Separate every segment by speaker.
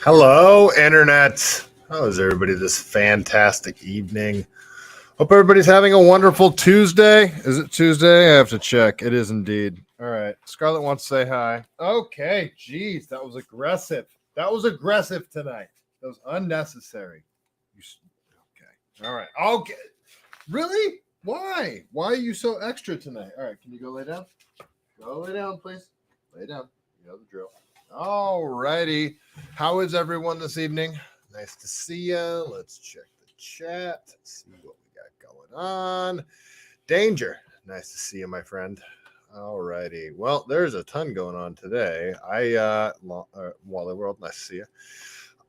Speaker 1: Hello, Internet. How is everybody this fantastic evening? Hope everybody's having a wonderful Tuesday. Is it Tuesday? I have to check. It is indeed. All right. Scarlett wants to say hi. Okay. Jeez, that was aggressive. That was aggressive tonight. That was unnecessary. Okay. All right. Okay. Really? Why? Why are you so extra tonight? All right. Can you go lay down? Go lay down, please. Lay down. You know the drill. All righty. How is everyone this evening? Nice to see you. Let's check the chat. See what we got going on. Danger. Nice to see you, my friend. All righty. Well, there's a ton going on today. Wally World, nice to see you.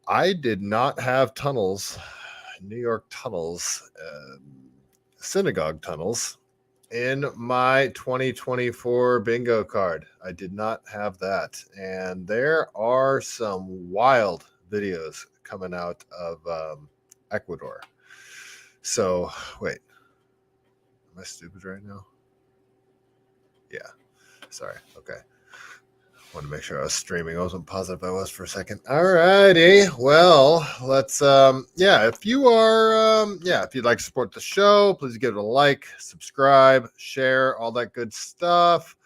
Speaker 1: I did not have tunnels, New York tunnels, synagogue tunnels in my 2024 bingo card. I did not have that. And there are some wild videos coming out of Ecuador. So, wait. Am I stupid right now? Yeah. Sorry. Okay. Want to make sure I was streaming. I wasn't positive I was for a second. All righty. Well, let's if you are if you'd like to support the show, please give it a like, subscribe, share, all that good stuff.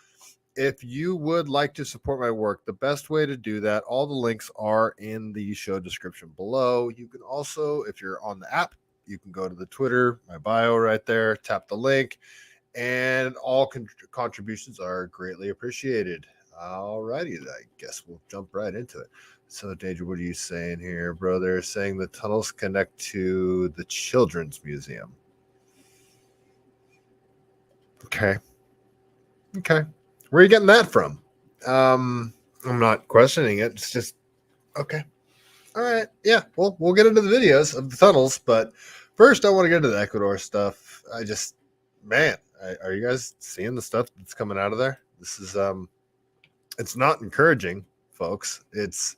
Speaker 1: If you would like to support my work, the best way to do that, all the links are in the show description below. You can also, if you're on the app, you can go to the Twitter, my bio right there, tap the link, and all contributions are greatly appreciated. All righty, I guess we'll jump right into it. So, Danger, what are you saying here, brother? Saying the tunnels connect to the Children's Museum. Okay. Where are you getting that from? I'm not questioning it. It's just, okay. All right. Yeah, well, we'll get into the videos of the tunnels, but first I want to get into the Ecuador stuff. Are you guys seeing the stuff that's coming out of there? This is, it's not encouraging, folks. This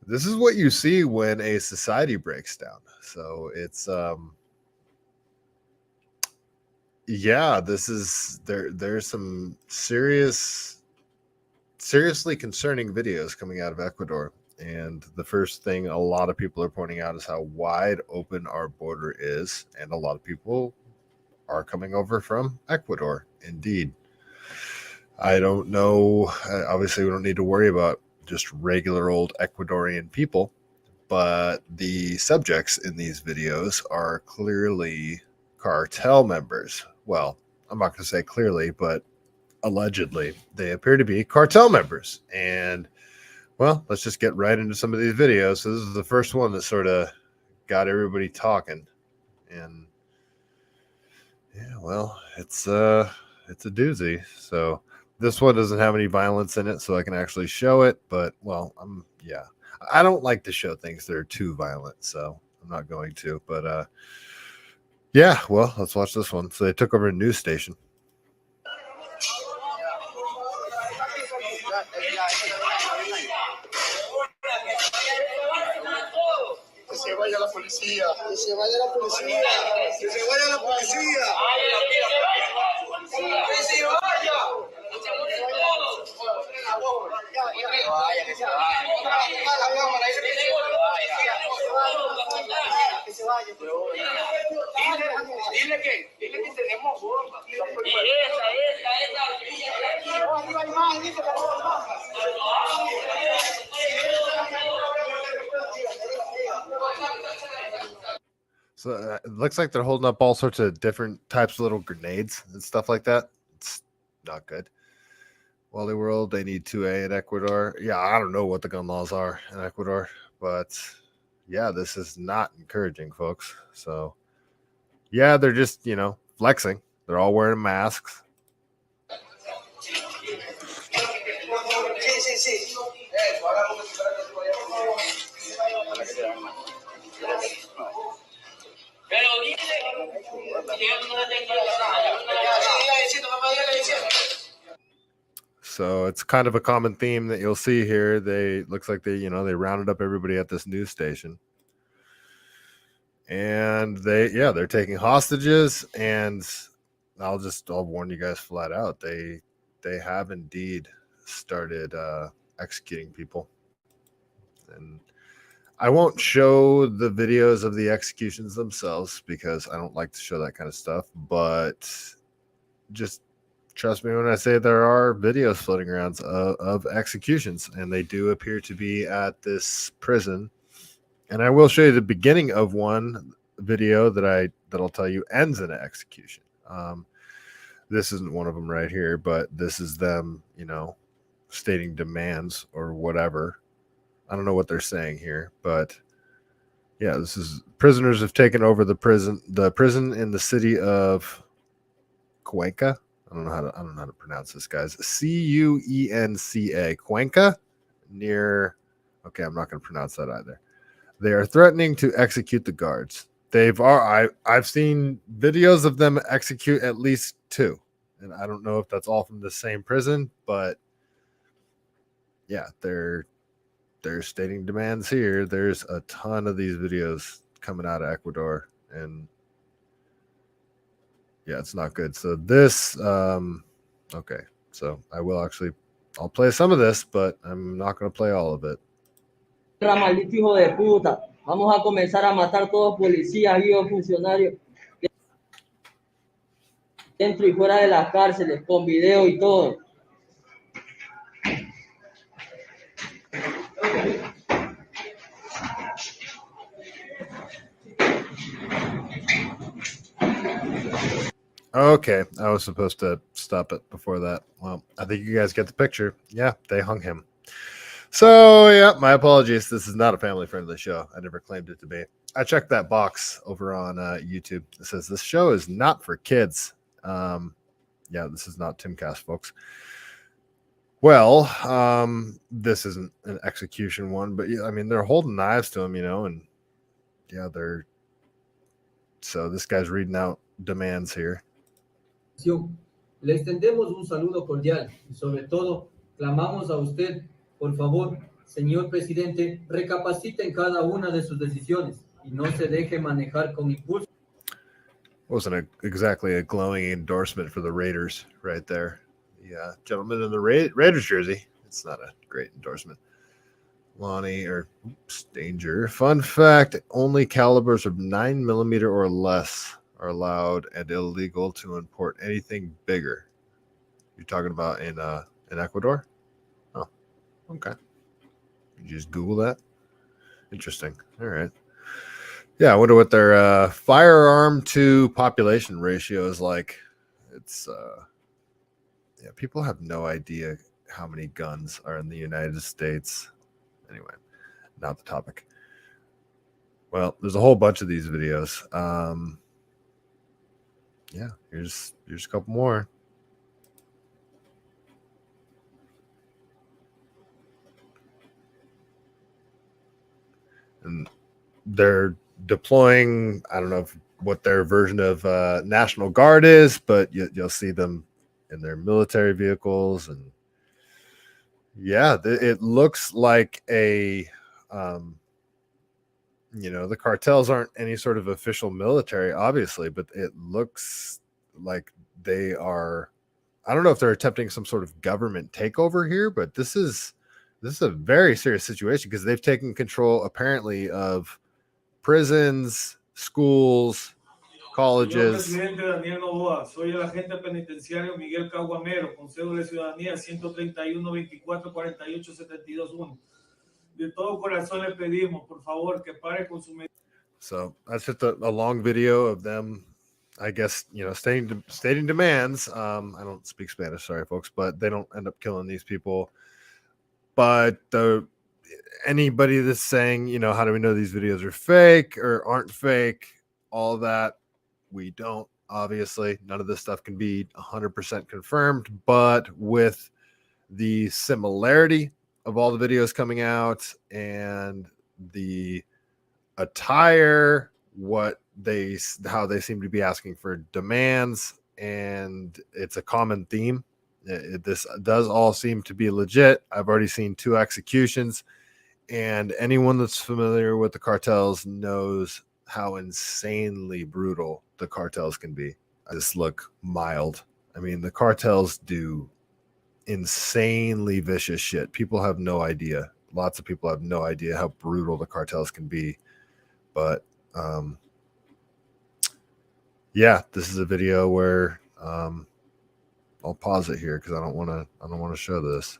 Speaker 1: is what you see when a society breaks down. So it's, there's some seriously concerning videos coming out of Ecuador. And the first thing a lot of people are pointing out is how wide open our border is. And a lot of people are coming over from Ecuador, indeed. I don't know. Obviously, we don't need to worry about just regular old Ecuadorian people, but the subjects in these videos are clearly cartel members. Well, I'm not going to say clearly, but allegedly they appear to be cartel members. And, well, let's just get right into some of these videos. So this is the first one that sort of got everybody talking. And, yeah, well, it's a doozy. So this one doesn't have any violence in it, so I can actually show it. But, well, I don't like to show things that are too violent, so I'm not going to. But, well, let's watch this one. So they took over a news station.
Speaker 2: Que se vaya la policía, que se vaya la policía, que se vaya la policía. Que se vaya. Dile que tenemos bombas. Y esa. Arriba hay más, dice que hay más.
Speaker 1: So it looks like they're holding up all sorts of different types of little grenades and stuff like that. It's not good. Wally World, they need 2A in Ecuador. Yeah, I don't know what the gun laws are in Ecuador, but yeah, this is not encouraging, folks. So yeah, they're just, flexing. They're all wearing masks. So it's kind of a common theme that you'll see here. Looks like they rounded up everybody at this news station. And they're taking hostages, and I'll warn you guys flat out. They have indeed started executing people. And I won't show the videos of the executions themselves because I don't like to show that kind of stuff, but just trust me when I say there are videos floating around of executions, and they do appear to be at this prison. And I will show you the beginning of one video that'll tell you ends in an execution. This isn't one of them right here, but this is them, stating demands or whatever. I don't know what they're saying here, but yeah, this is prisoners have taken over the prison in the city of Cuenca. I don't know how to pronounce this, guys. Cuenca, Cuenca, near. Okay, I'm not going to pronounce that either. They are threatening to execute the guards. I've seen videos of them execute at least 2, and I don't know if that's all from the same prison, but yeah, they're stating demands here. There's a ton of these videos coming out of Ecuador, and yeah, it's not good. So this, okay, so I'll play some of this, but I'm not going to play all of it.
Speaker 3: Maldito hijo de puta. Vamos a comenzar a matar todos policías y funcionarios dentro y fuera de las cárceles, con video y todo.
Speaker 1: Okay, I was supposed to stop it before that. Well, I think you guys get the picture. Yeah, they hung him. So, yeah, my apologies. This is not a family-friendly show. I never claimed it to be. I checked that box over on YouTube. It says this show is not for kids. Yeah, this is not Timcast, folks. Well, this isn't an execution one, but yeah, I mean, they're holding knives to him, and yeah, so this guy's reading out demands here.
Speaker 4: Le extendemos un saludo cordial y sobre todo clamamos a usted, por favor, señor presidente, recapacite en cada una de sus decisiones y no se deje manejar con impulso.
Speaker 1: Wasn't exactly a glowing endorsement for the Raiders right there. Yeah, gentleman in the Raiders jersey. It's not a great endorsement. Danger. Fun fact, only calibers of 9mm or less are allowed and illegal to import anything bigger. You're talking about in Ecuador? Oh, okay. You just Google that? Interesting. All right. Yeah, I wonder what their firearm to population ratio is like. It's yeah, people have no idea how many guns are in the United States. Anyway, not the topic. Well, there's a whole bunch of these videos. Yeah, here's a couple more. And they're deploying, I don't know what their version of National Guard is, but you'll see them in their military vehicles. And yeah, it looks like the cartels aren't any sort of official military, obviously, but it looks like they are. I don't know if they're attempting some sort of government takeover here, but this is a very serious situation because they've taken control apparently of prisons, schools, colleges.
Speaker 5: Señor presidente Daniel Noboa, soy el agente penitenciario Miguel Caguamero, con cédula de ciudadanía 131-24-48-72-1. De todo corazón le pedimos, por favor, que pare con su.
Speaker 1: So that's just a long video of them, I guess, stating demands. I don't speak Spanish, sorry, folks, but they don't end up killing these people. But anybody that's saying, how do we know these videos are fake or aren't fake? All that, we don't. Obviously, none of this stuff can be 100% confirmed, but with the similarity of all the videos coming out and the attire, how they seem to be asking for demands, and it's a common theme. This does all seem to be legit. I've already seen 2 executions, and anyone that's familiar with the cartels knows how insanely brutal the cartels can be. I just look mild. I mean, the cartels do insanely vicious shit. People have no idea. lots of people have no idea how brutal the cartels can be. But yeah, this is a video where I'll pause it here because I don't want to show this.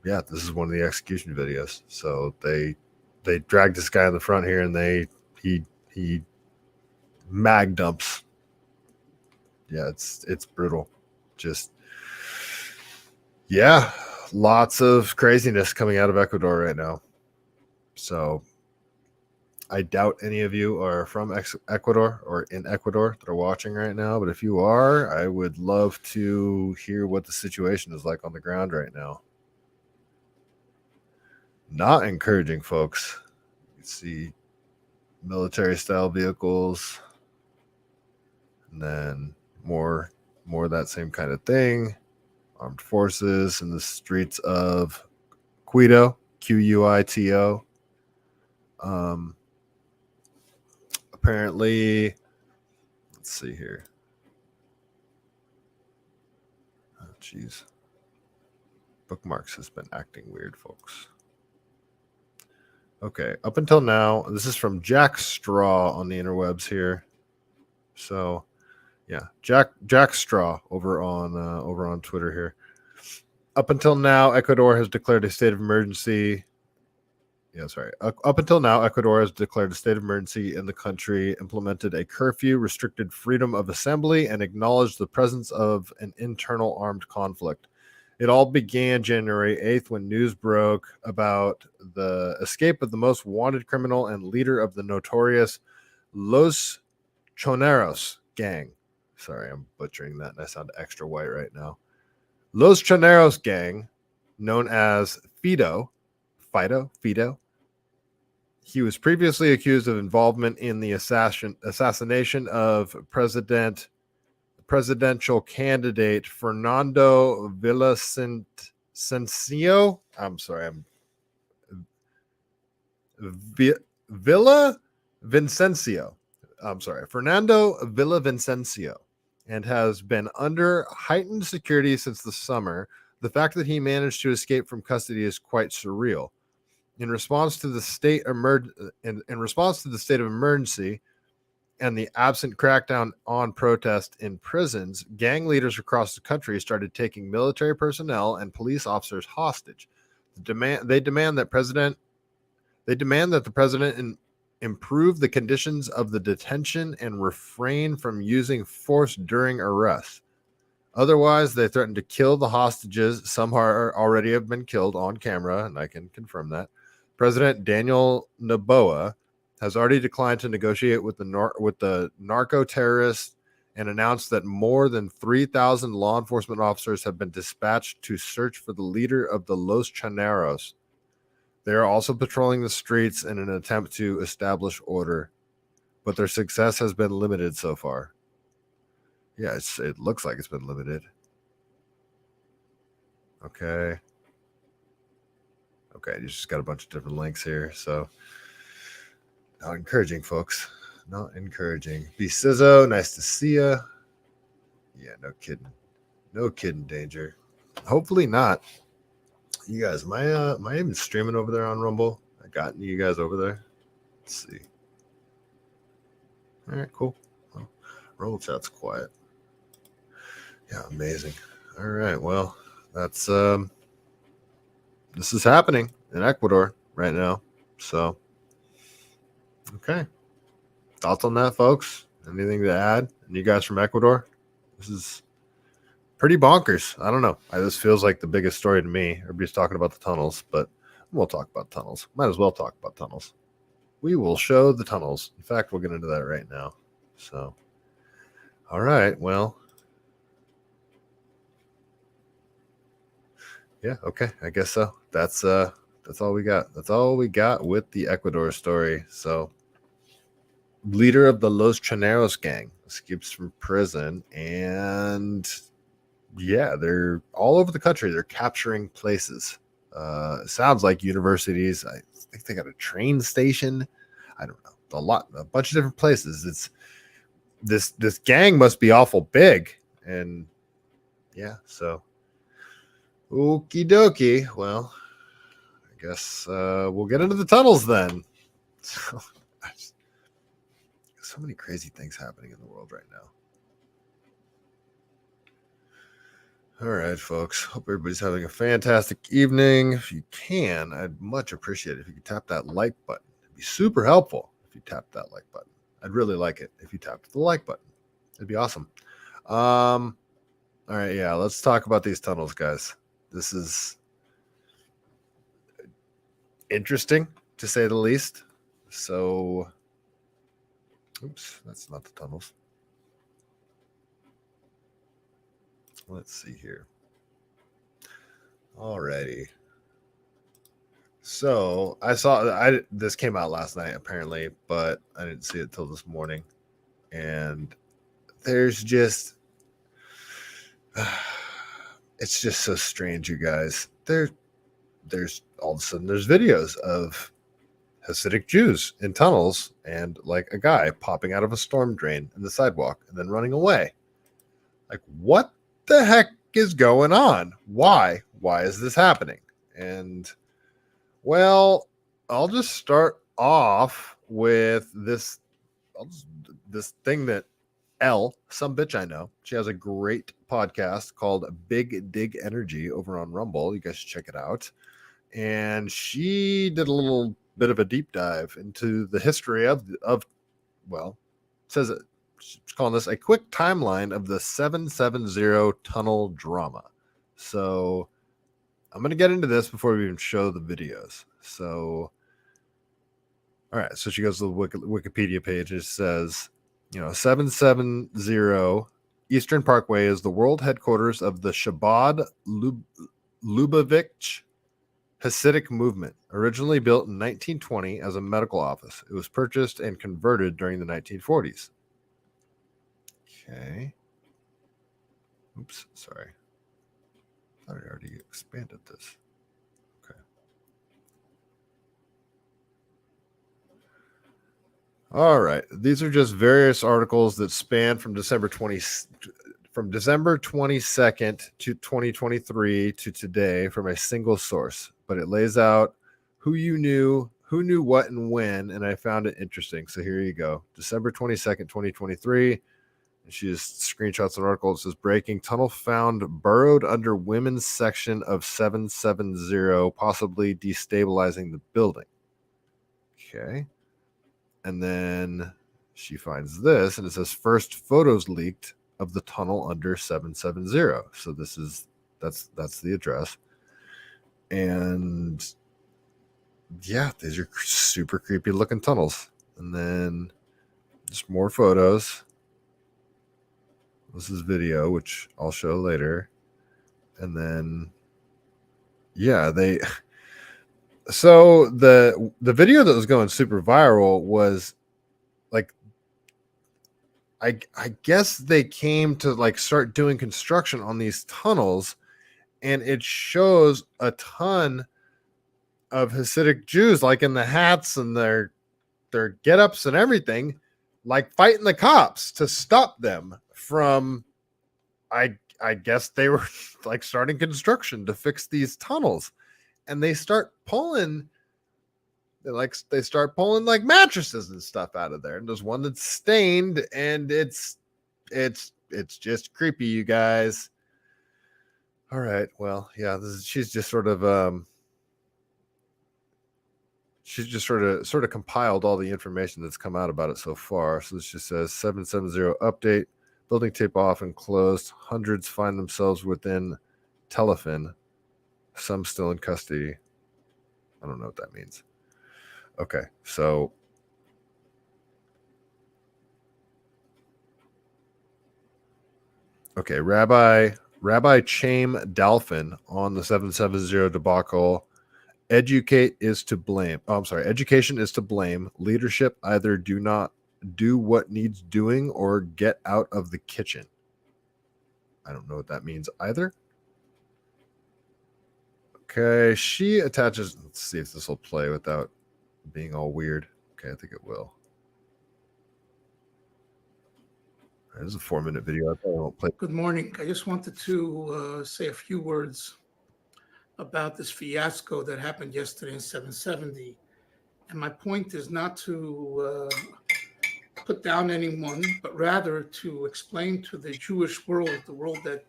Speaker 1: Yeah, this is one of the execution videos. So they dragged this guy in the front here, and he mag dumps. Yeah, it's brutal. Just yeah, lots of craziness coming out of Ecuador right now. So I doubt any of you are from Ecuador or in Ecuador that are watching right now. But if you are, I would love to hear what the situation is like on the ground right now. Not encouraging, folks. You see military style vehicles, and then more of that same kind of thing. Armed forces in the streets of Quito, Quito. Apparently, let's see here. Oh, jeez. Bookmarks has been acting weird, folks. Okay, up until now, this is from Jack Straw on the interwebs here. So, yeah, Jack Straw over on Twitter here. Up until now, Ecuador has declared a state of emergency. Up until now, Ecuador has declared a state of emergency in the country, implemented a curfew, restricted freedom of assembly, and acknowledged the presence of an internal armed conflict. It all began January 8th when news broke about the escape of the most wanted criminal and leader of the notorious Los Choneros gang. Sorry, I'm butchering that, and I sound extra white right now. Los Choneros gang, known as Fido. He was previously accused of involvement in the assassination of presidential candidate Fernando Villavicencio. I'm sorry, Villavicencio. I'm sorry, Fernando Villavicencio, and has been under heightened security since the summer. The fact that he managed to escape from custody is quite surreal. In response to the state of emergency and the absent crackdown on protest in prisons, gang leaders across the country started taking military personnel and police officers hostage. They demand that the president improve the conditions of the detention and refrain from using force during arrests. Otherwise, they threaten to kill the hostages. Some already have been killed on camera, and I can confirm that. President Daniel Noboa has already declined to negotiate with the narco terrorists and announced that more than 3,000 law enforcement officers have been dispatched to search for the leader of the Los Choneros. They are also patrolling the streets in an attempt to establish order, but their success has been limited so far. Yeah, it looks like it's been limited. Okay, you just got a bunch of different links here, so not encouraging, folks. Not encouraging. B Sizzo, nice to see ya. Yeah, no kidding, Danger. Hopefully not. You guys, am I even streaming over there on Rumble? I got you guys over there. Let's see. All right, cool. Well, Rumble chat's quiet. Yeah, amazing. All right, well, that's this is happening in Ecuador right now. So, okay. Thoughts on that, folks? Anything to add? And you guys from Ecuador? This is pretty bonkers. I don't know. This feels like the biggest story to me. Everybody's talking about the tunnels, but we'll talk about tunnels. Might as well talk about tunnels. We will show the tunnels. In fact, we'll get into that right now. So, all right. Well, yeah. Okay. I guess so. That's all we got. That's all we got with the Ecuador story. So, leader of the Los Choneros gang escapes from prison, and yeah, they're all over the country. They're capturing places. It sounds like universities. I think they got a train station. I don't know. A bunch of different places. It's this gang must be awful big, and yeah. So, okie dokie. Well, guess we'll get into the tunnels then. So many crazy things happening in the world right now. All right, folks. Hope everybody's having a fantastic evening. If you can, I'd much appreciate it if you could tap that like button. It'd be super helpful if you tap that like button. I'd really like it if you tapped the like button. It'd be awesome. All right, yeah, let's talk about these tunnels, guys. This is interesting, to say the least. So, oops, that's not the tunnels. Let's see here. Alrighty. So this came out last night apparently, but I didn't see it till this morning. And there's just it's just so strange, you guys. There's all of a sudden there's videos of Hasidic Jews in tunnels and like a guy popping out of a storm drain in the sidewalk and then running away. Like, what the heck is going on? Why is this happening? And well, I'll just start off with this thing that some bitch I know. She has a great podcast called Big Dig Energy over on Rumble. You guys should check it out. And she did a little bit of a deep dive into the history of well, it says it. She's calling this a quick timeline of the 770 tunnel drama. So I'm going to get into this before we even show the videos. So, all right. So she goes to the Wikipedia page. It says, 770 Eastern Parkway is the world headquarters of the Chabad Lubavitch Hasidic movement, originally built in 1920 as a medical office. It was purchased and converted during the 1940s. Okay. Oops, sorry. I thought I already expanded this. Okay. All right. These are just various articles that span from December 22nd to 2023 to today from a single source, but it lays out who knew what and when, and I found it interesting. So here you go. December 22nd, 2023. She just screenshots an article. It says, breaking tunnel found burrowed under women's section of 770, possibly destabilizing the building. Okay. And then she finds this, and it says, first photos leaked of the tunnel under 770. So that's the address. And yeah, these are super creepy looking tunnels. And then just more photos. This is video, which I'll show later. And then, yeah, so the video that was going super viral was like, I guess they came to like start doing construction on these tunnels, and it shows a ton of Hasidic Jews, like in the hats and their get-ups and everything, like fighting the cops to stop them from, I guess they were like starting construction to fix these tunnels, and they start pulling like mattresses and stuff out of there. And there's one that's stained, and it's just creepy, you guys. All right, well, yeah, she's just sort of compiled all the information that's come out about it so far. So this just says 770 update. Building tape off and closed. Hundreds find themselves within Telefon. Some still in custody. I don't know what that means. Okay, so Rabbi Chaim Dalfin on the 770 debacle. Education is to blame. Leadership either do not do what needs doing or get out of the kitchen. I don't know what that means either. Okay, she attaches. Let's see if this will play without being all weird. Okay, I think it will. This is a 4-minute video. I probably won't play.
Speaker 6: Good morning. I just wanted to say a few words. about this fiasco that happened yesterday in 770. And my point is not to put down anyone, but rather to explain to the Jewish world, the world that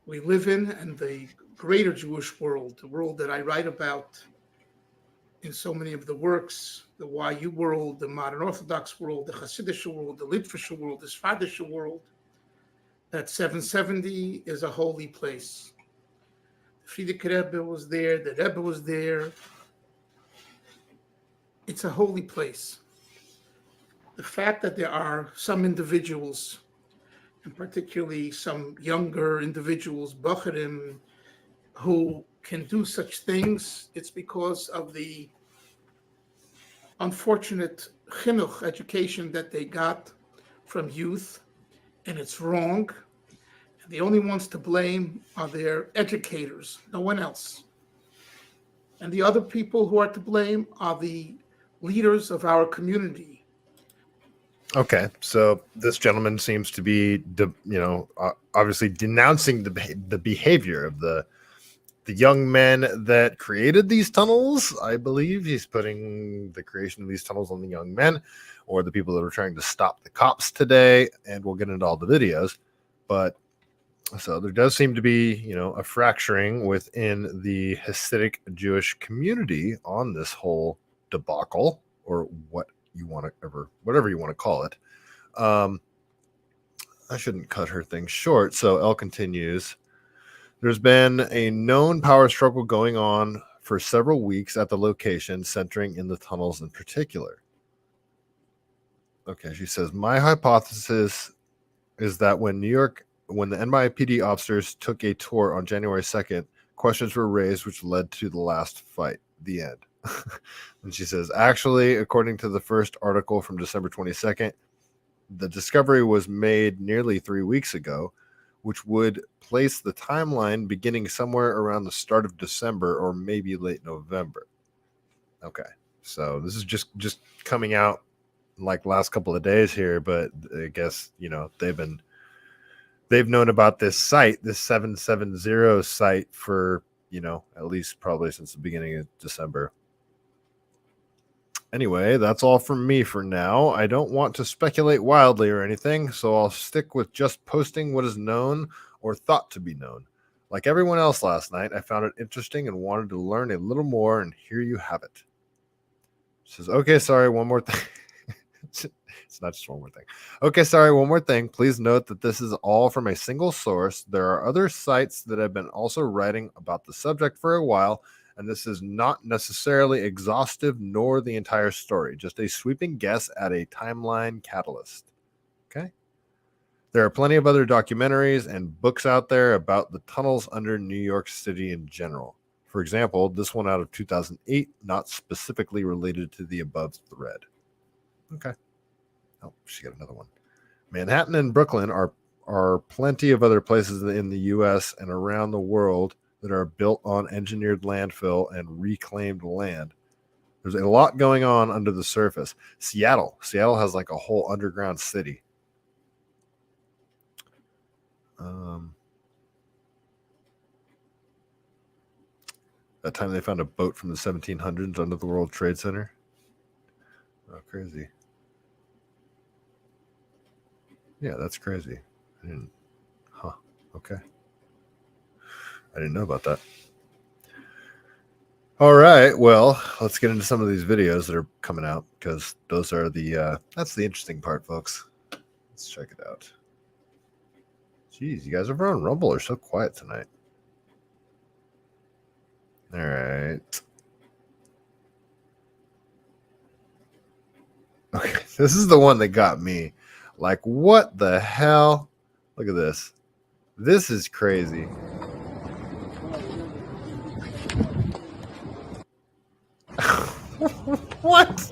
Speaker 6: we live in, and the greater Jewish world, the world that I write about in so many of the works, the YU world, the modern Orthodox world, the Hasidic world, the Litvish world, the Sfadish world, that 770 is a holy place. The Frierdiker Rebbe was there, the Rebbe was there. It's a holy place. The fact that there are some individuals, and particularly some younger individuals, Bacharim, who can do such things, it's because of the unfortunate chinuch education that they got from youth, and it's wrong. And the only ones to blame are their educators, no one else. And the other people who are to blame are the leaders of our community.
Speaker 1: Okay, so this gentleman seems to be, obviously denouncing the behavior of the young men that created these tunnels. I believe he's putting the creation of these tunnels on the young men, or the people that are trying to stop the cops today. And we'll get into all the videos, but so there does seem to be, a fracturing within the Hasidic Jewish community on this whole debacle, or whatever you want to call it. I shouldn't cut her thing short. So Elle continues. There's been a known power struggle going on for several weeks at the location, centering in the tunnels in particular. Okay, she says, my hypothesis is that when the NYPD officers took a tour on January 2nd, questions were raised which led to the last fight, the end. And she says, actually, according to the first article from December 22nd, the discovery was made nearly 3 weeks ago, which would place the timeline beginning somewhere around the start of December or maybe late November. Okay, so this is just coming out like last couple of days here, but I guess, they've known about this site, this 770 site for, at least probably since the beginning of December. Anyway, that's all from me for now. I don't want to speculate wildly or anything, so I'll stick with just posting what is known or thought to be known. Like everyone else last night, I found it interesting and wanted to learn a little more, and here you have it. She says, okay, sorry, one more thing. It's not just one more thing. Okay, sorry, one more thing. Please note that this is all from a single source. There are other sites that have been also writing about the subject for a while, and this is not necessarily exhaustive nor the entire story, just a sweeping guess at a timeline catalyst. Okay? There are plenty of other documentaries and books out there about the tunnels under New York City in general. For example, this one out of 2008, not specifically related to the above thread. Okay. Oh, she got another one. Manhattan and Brooklyn are plenty of other places in the U.S. and around the world that are built on engineered landfill and reclaimed land. There's a lot going on under the surface. Seattle has like a whole underground city. That time they found a boat from the 1700s under the World Trade Center. Oh, crazy. Yeah, that's crazy. Okay. I didn't know about that. All right. Well, let's get into some of these videos that are coming out, because those are that's the interesting part, folks. Let's check it out. Jeez, you guys over on Rumble are so quiet tonight. All right. Okay, this is the one that got me. Like, what the hell? Look at this. This is crazy. What?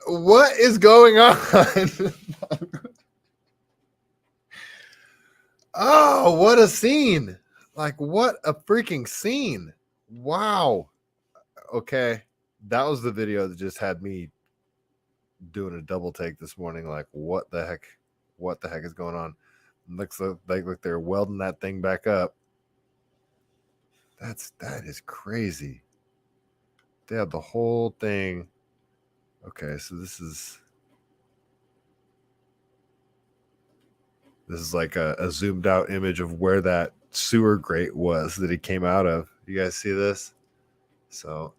Speaker 1: What is going on? Oh, what a scene. Like, what a freaking scene. Wow. Okay. that was the video that just had me doing a double take this morning. Like, what the heck is going on? Looks like they're welding that thing back up. That is crazy. They have the whole thing. Okay, so this is like a zoomed out image of where that sewer grate was that he came out of. You guys see this? So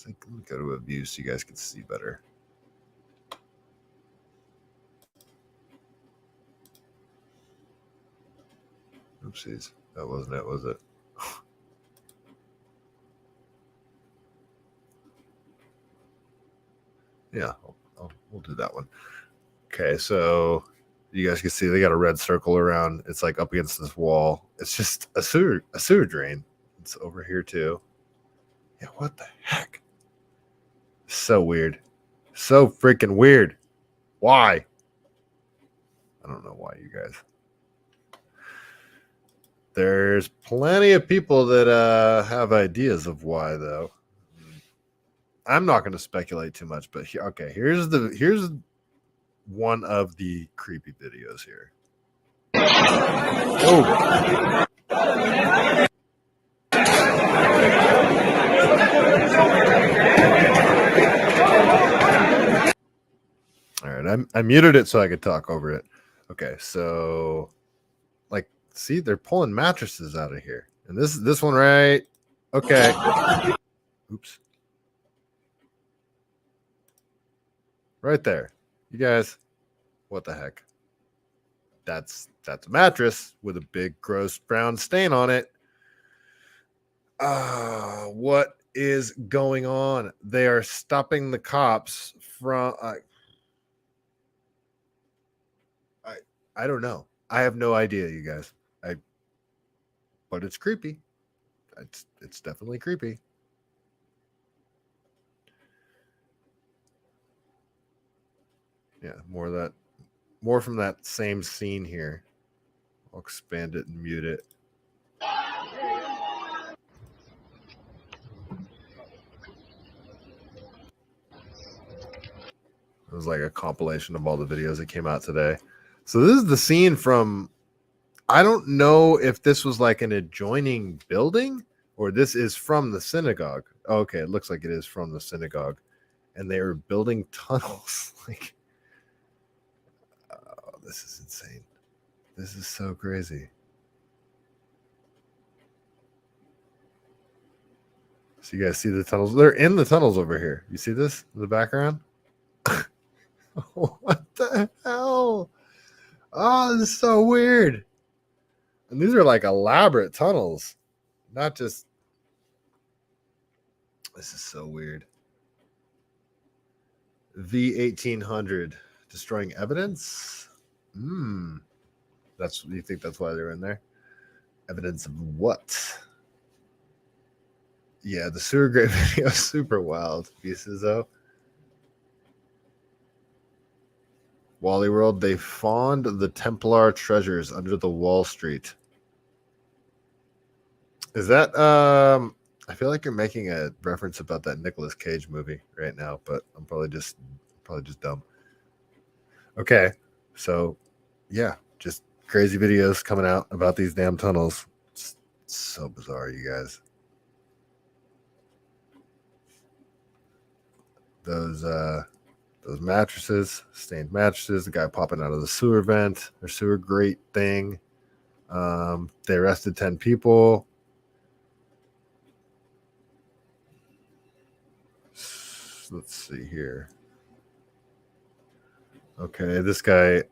Speaker 1: let me go to a view so you guys can see better. Oopsies. That wasn't it, was it? Yeah, we'll do that one. Okay, so you guys can see they got a red circle around. It's like up against this wall. It's just a sewer drain. It's over here too. Yeah, what the heck? So weird. So freaking weird. Why? I don't know why, you guys. There's plenty of people that have ideas of why, though. I'm not going to speculate too much, but here's one of the creepy videos here. Oh. All right, I muted it so I could talk over it. Okay, so like, see, they're pulling mattresses out of here, and this one, right? Okay. Oops. Right there. You guys, what the heck? That's a mattress with a big gross brown stain on it. What is going on? They are stopping the cops from I don't know. I have no idea, you guys. But it's creepy. It's definitely creepy. Yeah, more from that same scene here. I'll expand it and mute it. It was like a compilation of all the videos that came out today. So this is the scene from, I don't know if this was like an adjoining building or this is from the synagogue. Okay, it looks like it is from the synagogue. And they were building tunnels. Like, oh, this is insane. This is so crazy. So you guys see the tunnels? They're in the tunnels over here. You see this in the background? What the hell? Oh, this is so weird. And these are like elaborate tunnels. Not just... This is so weird. V1800. Destroying evidence? You think that's why they're in there? Evidence of what? Yeah, the sewer grate video is super wild. Pieces though. Wally World, they fawned the Templar treasures under the Wall Street. Is that I feel like you're making a reference about that Nicolas Cage movie right now, but I'm probably just dumb. Okay. So yeah, just crazy videos coming out about these damn tunnels. It's so bizarre, you guys. Those mattresses, stained mattresses, the guy popping out of the sewer vent or sewer grate thing. They arrested 10 people. Let's see here. Okay, this guy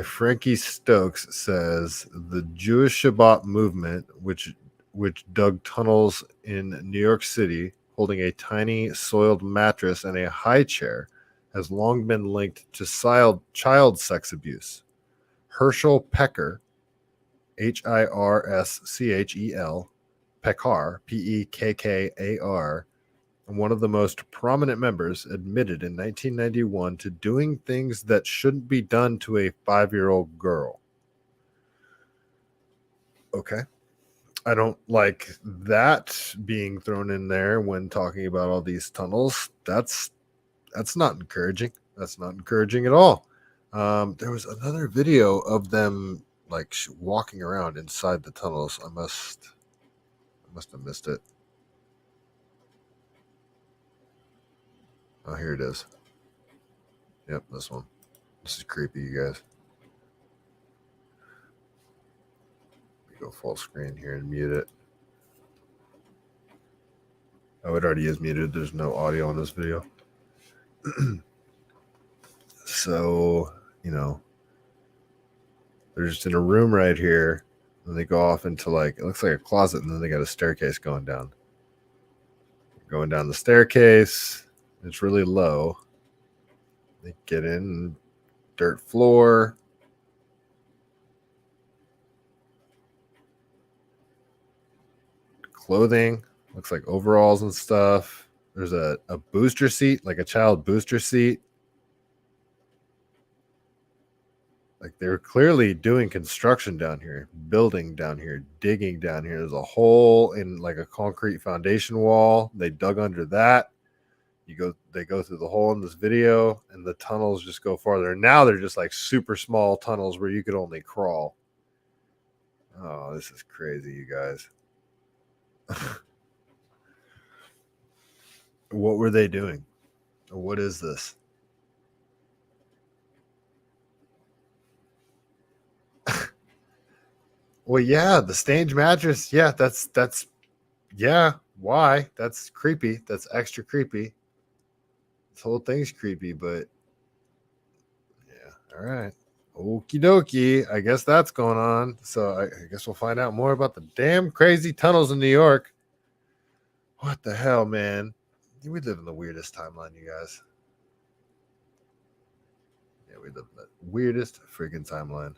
Speaker 1: Frankie Stokes says the Jewish Shabbat movement, which dug tunnels in New York City, holding a tiny soiled mattress and a high chair, has long been linked to child sex abuse. Herschel Pecker, Hirschel, Peckar, Pekkar, and one of the most prominent members, admitted in 1991 to doing things that shouldn't be done to a 5-year-old girl. Okay. I don't like that being thrown in there when talking about all these tunnels. That's not encouraging. That's not encouraging at all. There was another video of them like walking around inside the tunnels. I must have missed it. Oh, here it is. Yep, this one. This is creepy, you guys. Let me go full screen here and mute it. Oh, it already is muted. There's no audio on this video. So, you know, they're just in a room right here. And they go off into like, it looks like a closet. And then they got a staircase going down. Going down the staircase. It's really low. They get in, dirt floor. Clothing. Looks like overalls and stuff. There's a booster seat, like a child booster seat. Like they're clearly doing construction down here, building down here, digging down here. There's a hole in like a concrete foundation wall. They dug under that. They go through the hole in this video, and the tunnels just go farther. And now they're just like super small tunnels where you could only crawl. Oh, this is crazy, you guys. What were they doing? What is this? Well, yeah, the stage mattress. Yeah, that's yeah. Why? That's creepy. That's extra creepy. This whole thing's creepy, but yeah. All right. Okie dokie. I guess that's going on. So I guess we'll find out more about the damn crazy tunnels in New York. What the hell, man? We live in the weirdest timeline, you guys. Yeah, we live in the weirdest freaking timeline.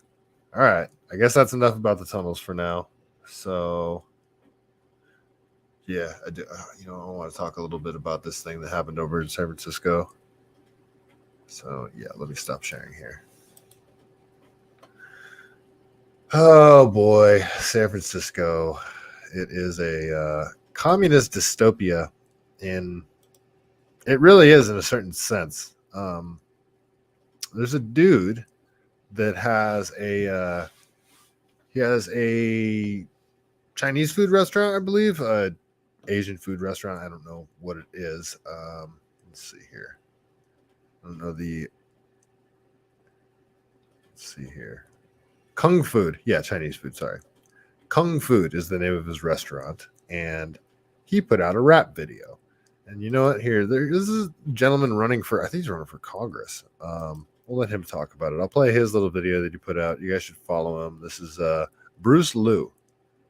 Speaker 1: All right. I guess that's enough about the tunnels for now. So, yeah, I do. I want to talk a little bit about this thing that happened over in San Francisco. So, yeah, let me stop sharing here. Oh, boy. San Francisco. It is a communist dystopia it really is in a certain sense. There's a dude that has a Chinese food restaurant, I believe, Asian food restaurant. I don't know what it is. Let's see here. I don't know let's see here. Kung Food. Yeah, Chinese food. Sorry. Kung Food is the name of his restaurant. And he put out a rap video. And you know what? Here, this is a gentleman running for, I think he's running for Congress. We'll let him talk about it. I'll play his little video that he put out. You guys should follow him. This is Bruce Liu.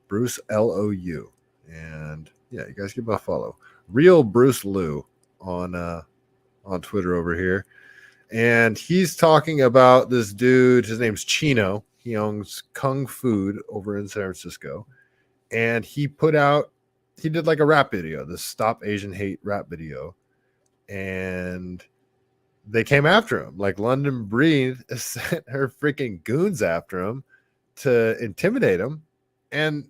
Speaker 1: Bruce L-O-U. And yeah, you guys give him a follow. Real Bruce Liu on Twitter over here. And he's talking about this dude. His name's Chino. He owns Kung Food over in San Francisco. And he did like a rap video, this Stop Asian Hate rap video. And they came after him. Like London Breed sent her freaking goons after him to intimidate him. And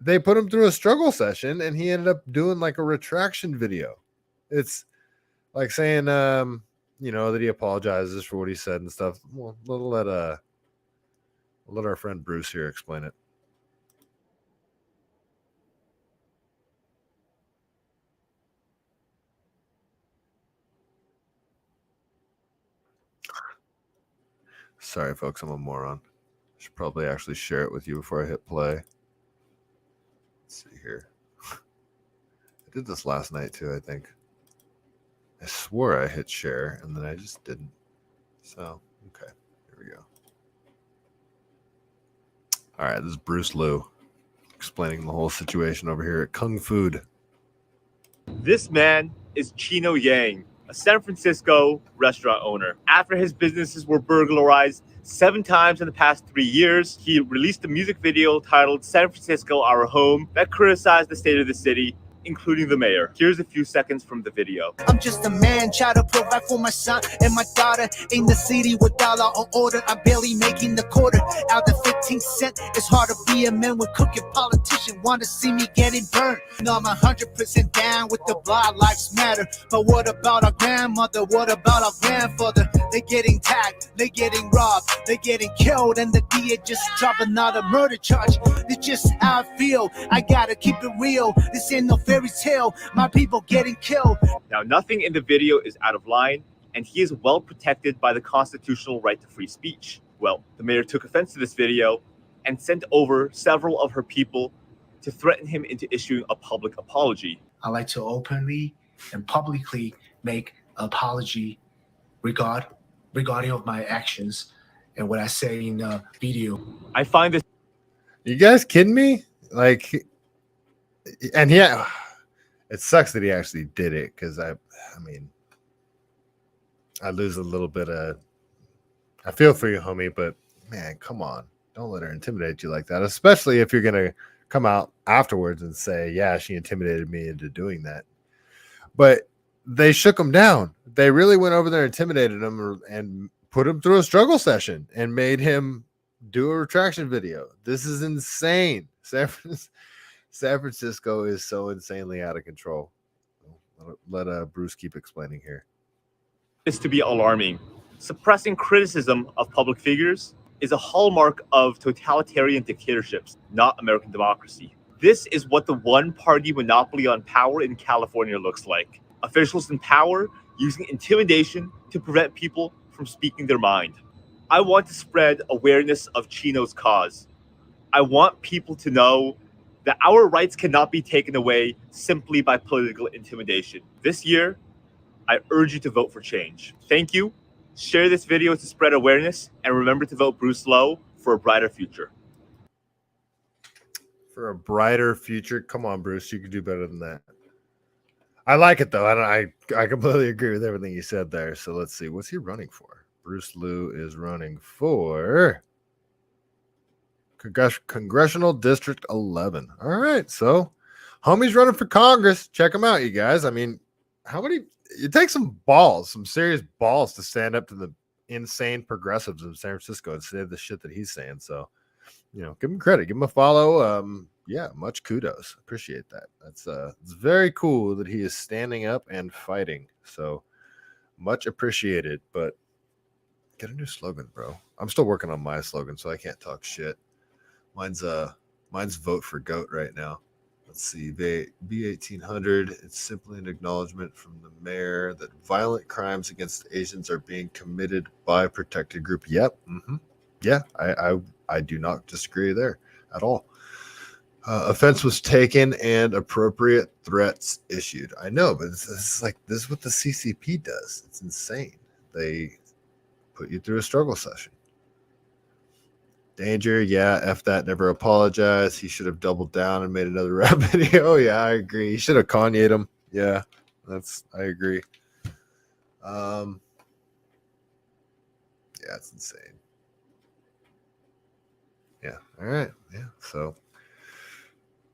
Speaker 1: they put him through a struggle session, and he ended up doing like a retraction video. It's like saying, that he apologizes for what he said and stuff. Well, we'll let our friend Bruce here explain it. Sorry, folks, I'm a moron. I should probably actually share it with you before I hit play. Let's see here. I did this last night too, I think. I swore I hit share, and then I just didn't. So, okay, here we go. All right, this is Bruce Liu explaining the whole situation over here at Kung Food.
Speaker 7: This man is Chino Yang, a San Francisco restaurant owner. After his businesses were burglarized 7 times in the past 3 years, he released a music video titled San Francisco, Our Home, that criticized the state of the city including the mayor. Here's a few seconds from the video.
Speaker 8: I'm just a man, try to provide for my son and my daughter. In the city with dollar on order, I'm barely making the quarter. Out the 15 cent, it's hard to be a man with cooking. Politician want to see me getting burned. No, I'm 100% down with the Black Lives Matter. But what about our grandmother? What about our grandfather? They getting tagged, they getting robbed, they getting killed, and the DA just dropped another murder charge. It's just how I feel. I gotta keep it real. This ain't no fairy tale. My people getting killed.
Speaker 7: Now, nothing in the video is out of line, and he is well protected by the constitutional right to free speech. Well, the mayor took offense to this video and sent over several of her people to threaten him into issuing a public apology.
Speaker 9: I like to openly and publicly make an apology regarding of my actions and what I say in the video.
Speaker 7: I find this.
Speaker 1: You guys kidding me? Like, and yeah, it sucks that he actually did it, because I mean, I lose a little bit of. I feel for you, homie, but man, come on, don't let her intimidate you like that. Especially if you're gonna come out afterwards and say, "Yeah, she intimidated me into doing that." But they shook him down. They really went over there, intimidated him, and put him through a struggle session and made him do a retraction video. This is insane. San Francisco is so insanely out of control. Let Bruce keep explaining here.
Speaker 7: Is to be alarming. Suppressing criticism of public figures is a hallmark of totalitarian dictatorships, not American democracy. This is what the one-party monopoly on power in California looks like. Officials in power using intimidation to prevent people from speaking their mind. I want to spread awareness of Chino's cause. I want people to know that our rights cannot be taken away simply by political intimidation. This year, I urge you to vote for change. Thank you. Share this video to spread awareness, and remember to vote Bruce Lowe for a brighter future.
Speaker 1: For a brighter future? Come on, Bruce. You can do better than that. I like it, though. I completely agree with everything you said there. So let's see. What's he running for? Bruce Liu is running for Congressional District 11. All right. So homie's running for Congress. Check him out, you guys. I mean, it takes some balls, some serious balls to stand up to the insane progressives in San Francisco and say the shit that he's saying. So, give him credit, give him a follow. Yeah, much kudos. Appreciate that. It's very cool that he is standing up and fighting. So much appreciated. But get a new slogan, bro. I'm still working on my slogan, so I can't talk shit. Mine's vote for GOAT right now. Let's see, B1800. It's simply an acknowledgement from the mayor that violent crimes against Asians are being committed by a protected group. Yep. Mm-hmm. Yeah, I do not disagree there at all. Offense was taken and appropriate threats issued. I know, but this is what the CCP does. It's insane. They put you through a struggle session. Danger, yeah, F that, never apologize. He should have doubled down and made another rap video. Yeah, I agree. He should have Kanye'd him. Yeah, I agree. Yeah, it's insane. Yeah, all right. Yeah, so,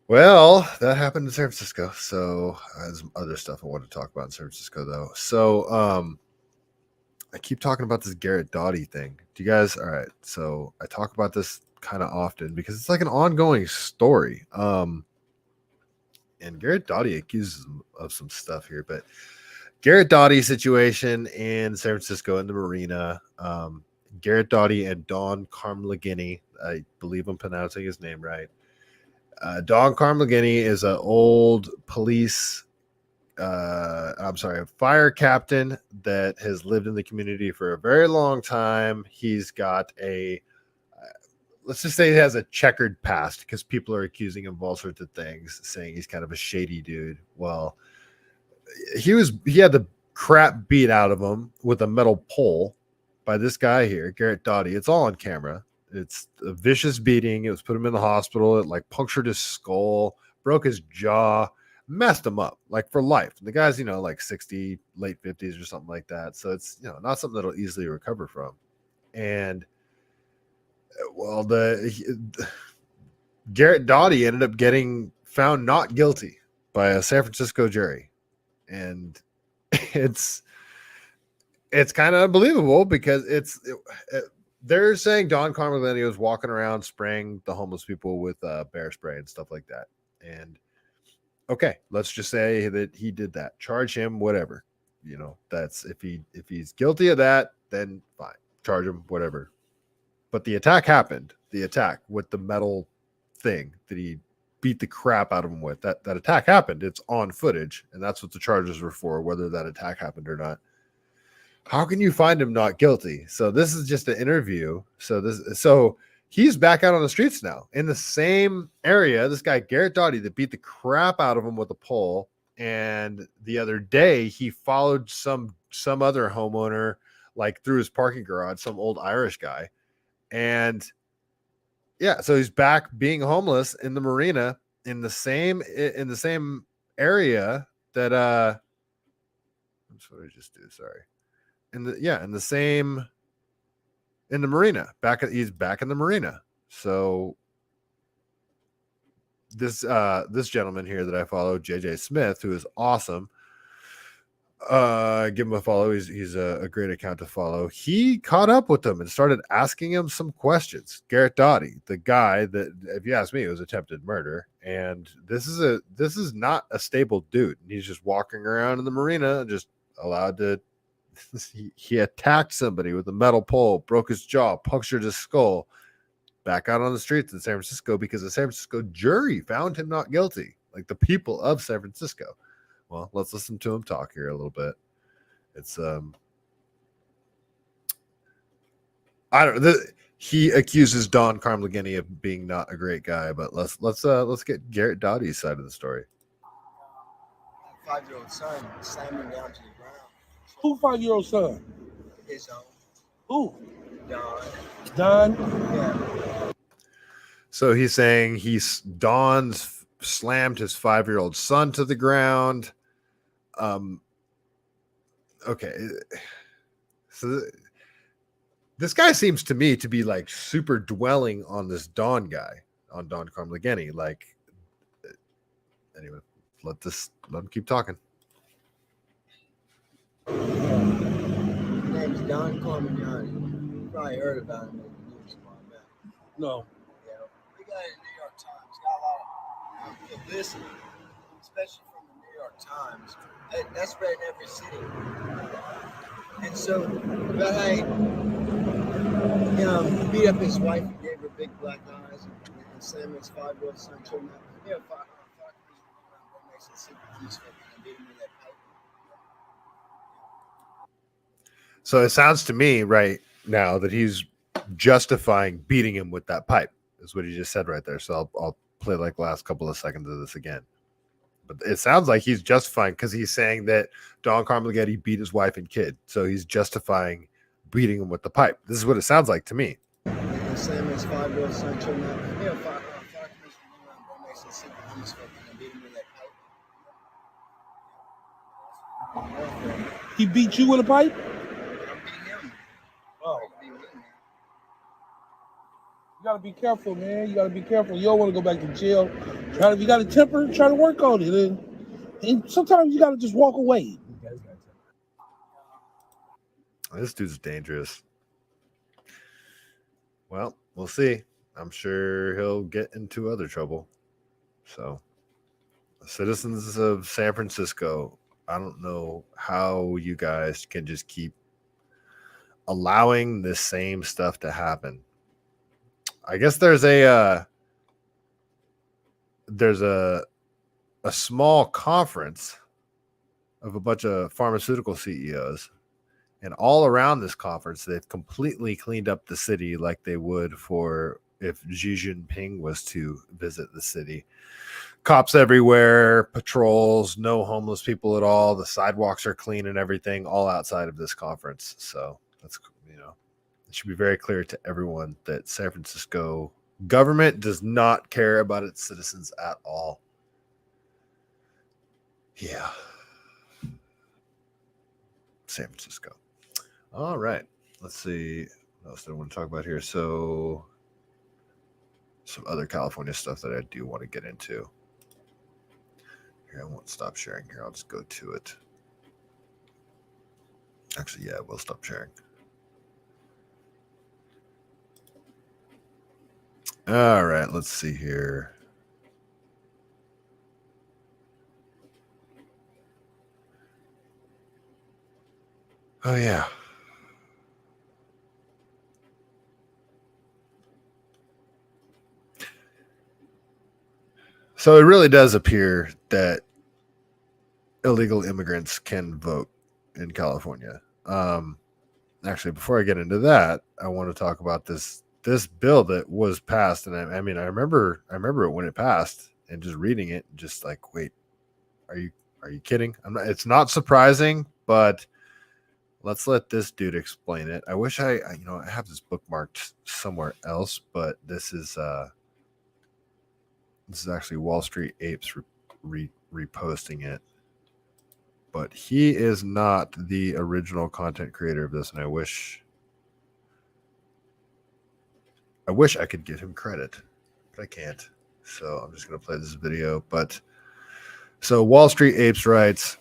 Speaker 1: well, that happened in San Francisco. So, there's some other stuff I want to talk about in San Francisco, though. So, I keep talking about this Garrett Doughty thing. Do you guys? All right. So I talk about this kind of often because it's like an ongoing story. And Garrett Doughty accuses him of some stuff here, but Garrett Doughty situation in San Francisco in the marina. Garrett Doughty and Don Carmagini. I believe I'm pronouncing his name right. Don Carmagini is an old police. A fire captain that has lived in the community for a very long time. He's got let's just say he has a checkered past because people are accusing him of all sorts of things, saying he's kind of a shady dude. Well, he had the crap beat out of him with a metal pole by this guy here, Garrett Doughty. It's all on camera. It's a vicious beating. It was put him in the hospital. It punctured his skull, broke his jaw, messed him up for life. The guy's, like 60, late 50s or something like that. So it's, not something that'll easily recover from. And well, Garrett Doughty ended up getting found not guilty by a San Francisco jury. And it's kind of unbelievable because they're saying Don Carmagnetti was walking around spraying the homeless people with bear spray and stuff like that. And okay, let's just say that he did that. Charge him, whatever. You know, that's if he's guilty of that, then fine. Charge him, whatever. But the attack happened. The attack with the metal thing that he beat the crap out of him with. That attack happened. It's on footage, and that's what the charges were for, whether that attack happened or not. How can you find him not guilty? So this is just an interview. So he's back out on the streets now in the same area. This guy, Garrett Doughty, that beat the crap out of him with a pole. And the other day he followed some other homeowner like through his parking garage, some old Irish guy. And yeah, so he's back being homeless in the marina in the same area that that's what I just do. Sorry. In the marina. He's back in the marina. So this gentleman here that I follow, JJ Smith, who is awesome. Give him a follow. He's a great account to follow. He caught up with him and started asking him some questions. Garrett Doughty, the guy that, if you ask me, it was attempted murder. And this is not a stable dude. He's just walking around in the marina, just allowed to. He attacked somebody with a metal pole, broke his jaw, punctured his skull. Back out on the streets in San Francisco because the San Francisco jury found him not guilty, like the people of San Francisco. Well, let's listen to him talk here a little bit. It's he accuses Don Carmagnetti of being not a great guy, but let's get Garrett Doughty's side of the story.
Speaker 2: 5-year-old son slamming down to the ground.
Speaker 10: Who 5-year-old son?
Speaker 2: His own.
Speaker 10: Who?
Speaker 2: Don.
Speaker 10: Don?
Speaker 2: Yeah.
Speaker 1: So he's saying Don's slammed his 5-year-old son to the ground. Okay. So this guy seems to me to be like super dwelling on this Don guy, on Don Carmagnetti. Like, anyway, let him keep talking.
Speaker 2: His name's Don Carmagnetti. You probably heard about him in the news.
Speaker 10: No.
Speaker 2: Yeah, we got it in the New York Times. Got a lot of publicity, especially from the New York Times. That's read in every city. And so, about how he beat up his wife and gave her big black eyes and slammed his 5-year-old son to him. You know, makes it super peaceful and beat him with that pipe.
Speaker 1: So it sounds to me right now that he's justifying beating him with that pipe, is what he just said right there. So I'll play like the last couple of seconds of this again. But it sounds like he's justifying because he's saying that Don Carmagnetti beat his wife and kid. So he's justifying beating him with the pipe. This is what it sounds like to me.
Speaker 2: And slam his 5-year-old son to him. You know, makes it super peaceful and beat him with that pipe.
Speaker 10: He beat you with a pipe?
Speaker 2: Oh.
Speaker 10: You gotta be careful, man. You gotta be careful. You don't want to go back to jail. If you got a temper, try to work on it. And sometimes you gotta just walk away.
Speaker 1: This dude's dangerous. Well, we'll see. I'm sure he'll get into other trouble. So, citizens of San Francisco, I don't know how you guys can just keep allowing the same stuff to happen. I guess there's a small conference of a bunch of pharmaceutical CEOs, and all around this conference, they've completely cleaned up the city like they would for if Xi Jinping was to visit the city. Cops everywhere, patrols, no homeless people at all. The sidewalks are clean and everything, all outside of this conference. So that's, it should be very clear to everyone that San Francisco government does not care about its citizens at all. Yeah. San Francisco. All right. Let's see what else do I want to talk about here. So some other California stuff that I do want to get into. Here, I won't stop sharing here. I'll just go to it. Actually, yeah, we'll stop sharing. All right, let's see here. Oh, yeah. So it really does appear that illegal immigrants can vote in California. Actually, before I get into that, I want to talk about this bill that was passed. And I mean, I remember it when it passed and just reading it, just like, wait, are you kidding? It's not surprising, but let's let this dude explain it. I wish I have this bookmarked somewhere else, but this is actually Wall Street Apes reposting it. But he is not the original content creator of this, and I wish I could give him credit, but I can't. So I'm just going to play this video. But so Wall Street Apes writes,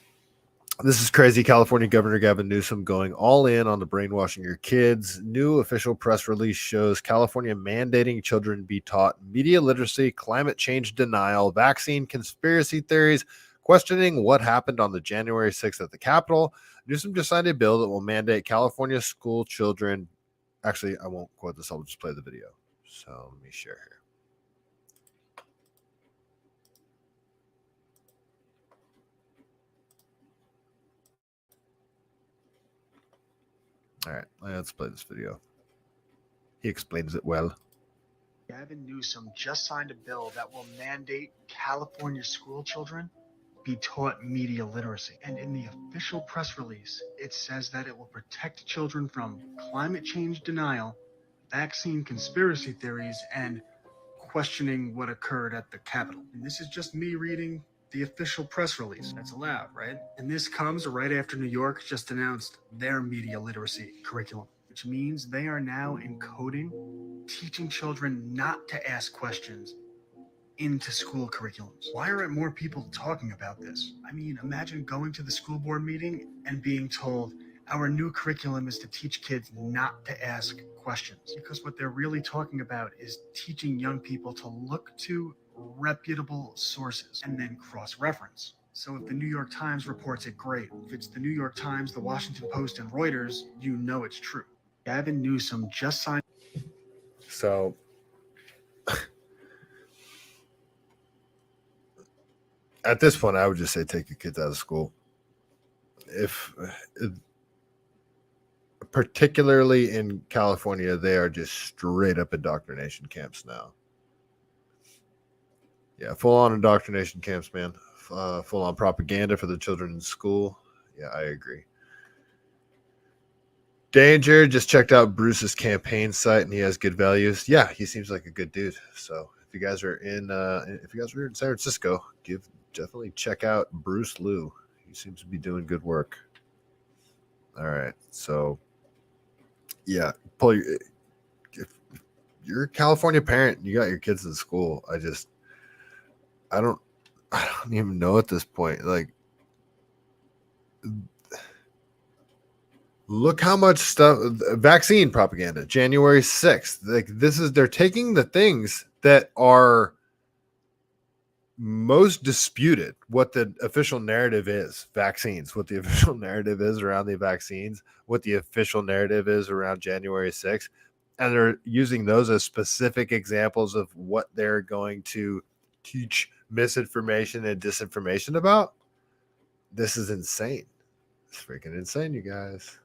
Speaker 1: "This is crazy. California Governor Gavin Newsom going all in on the brainwashing your kids. New official press release shows California mandating children be taught media literacy, climate change denial, vaccine conspiracy theories, questioning what happened on the January 6th at the Capitol. Newsom just signed a bill that will mandate California school children." Actually, I won't quote this. I'll just play the video. So let me share here. All right, let's play this video. He explains it well.
Speaker 11: Gavin Newsom just signed a bill that will mandate California school children be taught media literacy. And in the official press release, it says that it will protect children from climate change denial, vaccine conspiracy theories, and questioning what occurred at the Capitol. And this is just me reading the official press release. That's allowed, right? And this comes right after New York just announced their media literacy curriculum, which means they are now encoding teaching children not to ask questions into school curriculums. Why aren't more people talking about this? I mean, imagine going to the school board meeting and being told, our new curriculum is to teach kids not to ask questions. Because what they're really talking about is teaching young people to look to reputable sources and then cross-reference. So if the New York Times reports it, great. If it's the New York Times, the Washington Post, and Reuters, you know it's true. Gavin Newsom just signed.
Speaker 1: So at this point, I would just say take your kids out of school. Particularly in California, they are just straight up indoctrination camps now. Yeah, full on indoctrination camps, man. Full on propaganda for the children in school. Yeah, I agree. Danger just checked out Bruce's campaign site, and he has good values. Yeah, he seems like a good dude. So if you guys are in San Francisco, definitely check out Bruce Liu. He seems to be doing good work. All right, so yeah, if you're a California parent, you got your kids in school. I don't even know at this point. Like, look how much stuff, vaccine propaganda, January 6th. Like, they're taking the things that are most disputed, what the official narrative is, vaccines, what the official narrative is around the vaccines, what the official narrative is around January 6th. And they're using those as specific examples of what they're going to teach misinformation and disinformation about. This is insane. It's freaking insane, you guys.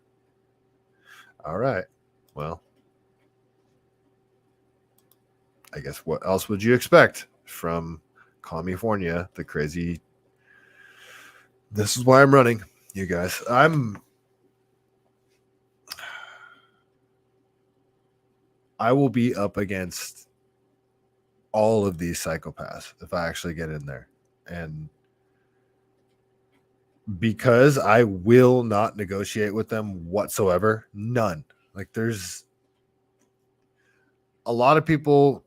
Speaker 1: All right. Well, I guess what else would you expect from California, the crazy? This is why I'm running, you guys. I will be up against all of these psychopaths if I actually get in there. And because I will not negotiate with them whatsoever, none. Like, there's a lot of people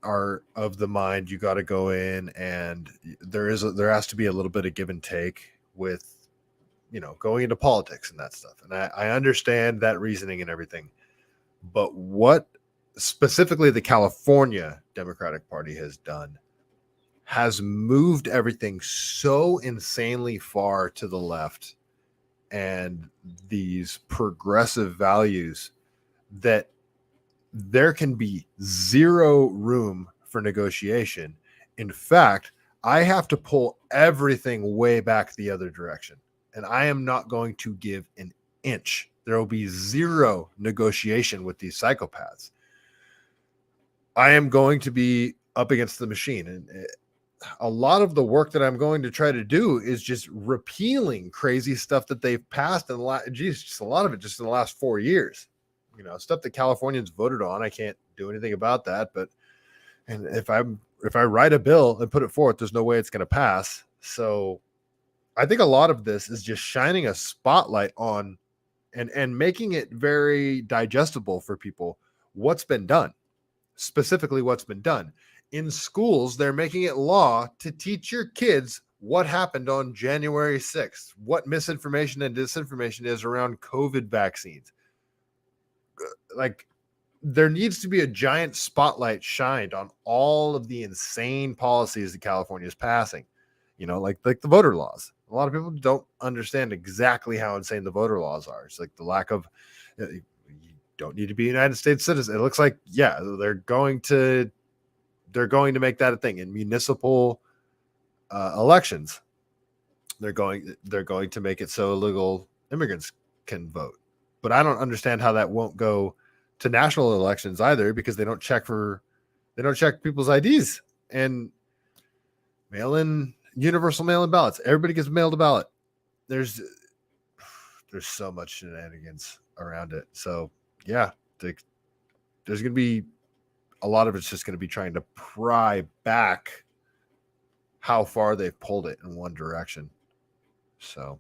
Speaker 1: are of the mind you got to go in, and there has to be a little bit of give and take with going into politics and that stuff. And I understand that reasoning and everything, but what specifically the California Democratic Party has done has moved everything so insanely far to the left and these progressive values that there can be zero room for negotiation. In fact, I have to pull everything way back the other direction, and I am not going to give an inch. There will be zero negotiation with these psychopaths. I am going to be up against the machine, and a lot of the work that I'm going to try to do is just repealing crazy stuff that they've passed in just a lot of it just in the last 4 years. Stuff that Californians voted on. I can't do anything about that, and if I write a bill and put it forth, there's no way it's going to pass. So I think a lot of this is just shining a spotlight on and making it very digestible for people what's been done. Specifically what's been done. In schools, they're making it law to teach your kids what happened on January 6th, what misinformation and disinformation is around COVID vaccines. Like, there needs to be a giant spotlight shined on all of the insane policies that California is passing, like the voter laws. A lot of people don't understand exactly how insane the voter laws are. It's like the lack of, you don't need to be a United States citizen. It looks like, they're going to make that a thing in municipal elections. They're going to make it so illegal immigrants can vote. But I don't understand how that won't go to national elections either, because they don't check people's IDs and universal mail-in ballots. Everybody gets mailed a ballot. There's so much shenanigans around it. So there's going to be a lot of it's just going to be trying to pry back how far they've pulled it in one direction. So,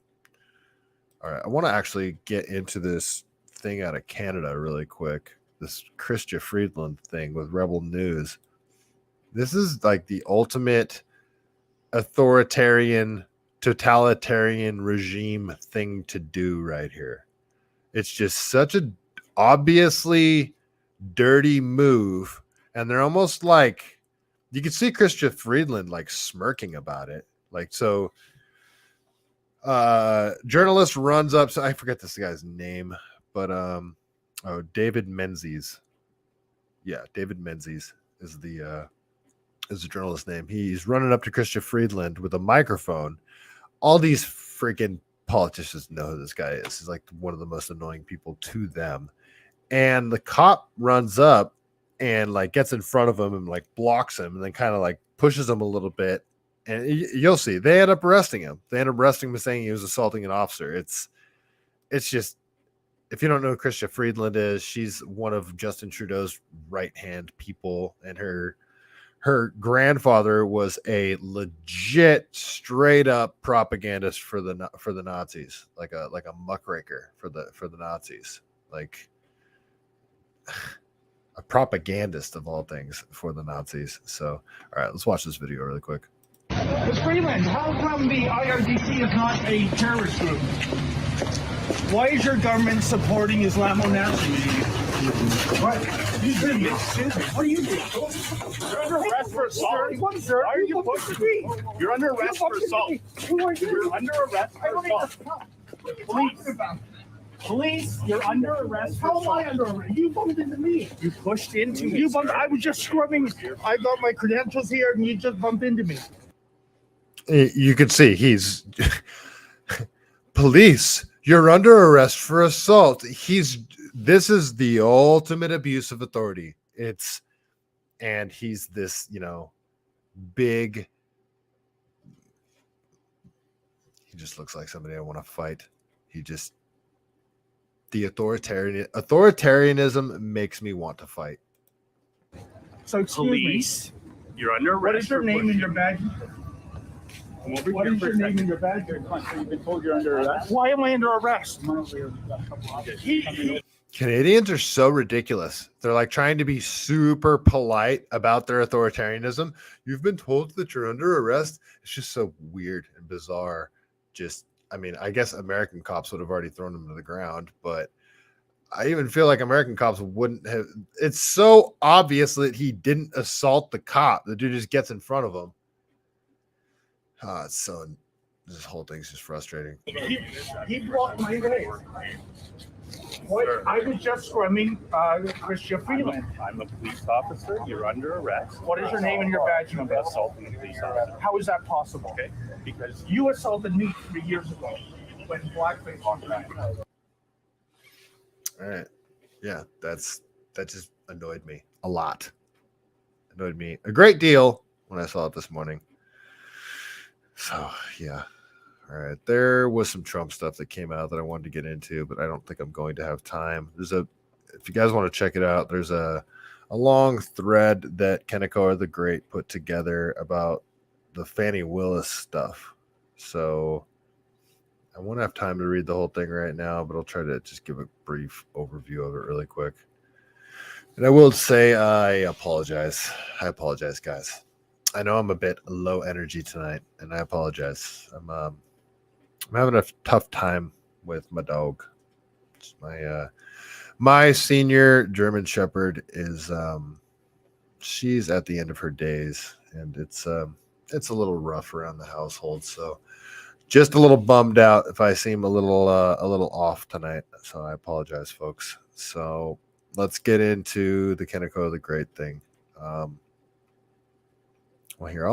Speaker 1: all right, I want to actually get into this thing out of Canada really quick. This Chrystia Freeland thing with Rebel News. This is like the ultimate authoritarian, totalitarian regime thing to do right here. It's just such a obviously dirty move, and they're almost like, you can see Chrystia Freeland like smirking about it. Like, so journalist runs up, so I forget this guy's name, but David Menzies. Yeah, David Menzies is the journalist name. He's running up to Chrystia Freeland with a microphone. All these freaking politicians know who this guy is. He's like one of the most annoying people to them. And the cop runs up and like gets in front of him and like blocks him, and then kind of like pushes him a little bit. And you'll see they end up arresting him. They end up arresting him saying he was assaulting an officer. It's just, if you don't know who Chrystia Freeland is, she's one of Justin Trudeau's right-hand people, and her grandfather was a legit, straight-up propagandist for the Nazis, like a muckraker for the Nazis, like a propagandist of all things for the Nazis. So, all right, let's watch this video really quick.
Speaker 12: Freeland, how come the IRGC is not a terrorist group? Why is your government supporting Islamo-Nazis? What? What are you doing?
Speaker 13: You're under arrest for assault. Why are you pushing me? You're under arrest for assault.
Speaker 12: Who are you?
Speaker 13: You're under arrest for assault. Police, you're under arrest.
Speaker 12: How am I under arrest? You bumped into me.
Speaker 13: You pushed into me.
Speaker 12: You bumped. I was just scrubbing. I got my credentials here, and you just bumped into me.
Speaker 1: You can see he's police. You're under arrest for assault. This is the ultimate abuse of authority. And he's this, big. He just looks like somebody I want to fight. The authoritarianism makes me want to fight.
Speaker 12: So
Speaker 13: police, you're under arrest.
Speaker 12: What is your name and your badge?
Speaker 13: What is your name and your badge? You've been told you're under arrest.
Speaker 12: Why am I under arrest?
Speaker 1: Canadians are so ridiculous. They're like trying to be super polite about their authoritarianism. You've been told that you're under arrest. It's just so weird and bizarre. I mean, I guess American cops would have already thrown him to the ground, but I even feel like American cops wouldn't have. It's so obvious that he didn't assault the cop. The dude just gets in front of him. This whole thing's just frustrating.
Speaker 12: He blocked my way. What? I was just scrumming Christian Freeland.
Speaker 13: I'm a police officer. You're under arrest.
Speaker 12: What is your name and your badge number?
Speaker 13: Assaulting a police officer.
Speaker 12: How is that possible?
Speaker 13: Okay, because
Speaker 12: You assaulted me 3 years ago when blackface was around.
Speaker 1: All right. Yeah, that just annoyed me a lot. Annoyed me a great deal when I saw it this morning. So, yeah. All right. There was some Trump stuff that came out that I wanted to get into, but I don't think I'm going to have time. If you guys want to check it out, there's a long thread that Kennecott the Great put together about the Fannie Willis stuff. So I won't have time to read the whole thing right now, but I'll try to just give a brief overview of it really quick. And I will say I apologize. I apologize, guys. I know I'm a bit low energy tonight, and I apologize. I'm having a tough time with my dog. My senior German Shepherd is she's at the end of her days, and it's a little rough around the household. So just a little bummed out if I seem a little off tonight. So I apologize, folks. So let's get into the Kennecott the Great thing. Well, here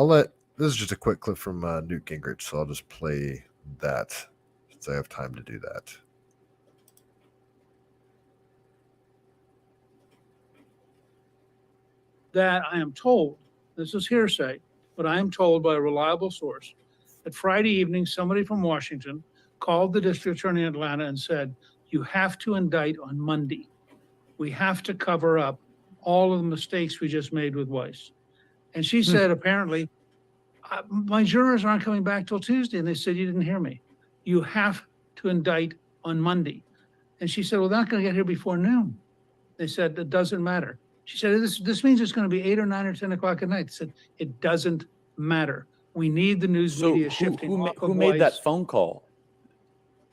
Speaker 1: this is just a quick clip from Newt Gingrich, so I'll just play that since I have time to do that.
Speaker 14: That I am told, this is hearsay, but I am told by a reliable source that Friday evening, somebody from Washington called the district attorney in Atlanta and said, you have to indict on Monday. We have to cover up all of the mistakes we just made with Weiss. And she said, apparently, my jurors aren't coming back till Tuesday. And they said, you didn't hear me. You have to indict on Monday. And she said, well, they're not going to get here before noon. They said, it doesn't matter. She said, this means it's going to be 8 or 9 or 10 o'clock at night. They said, it doesn't matter. We need the news media shifting.
Speaker 15: Who made that phone call?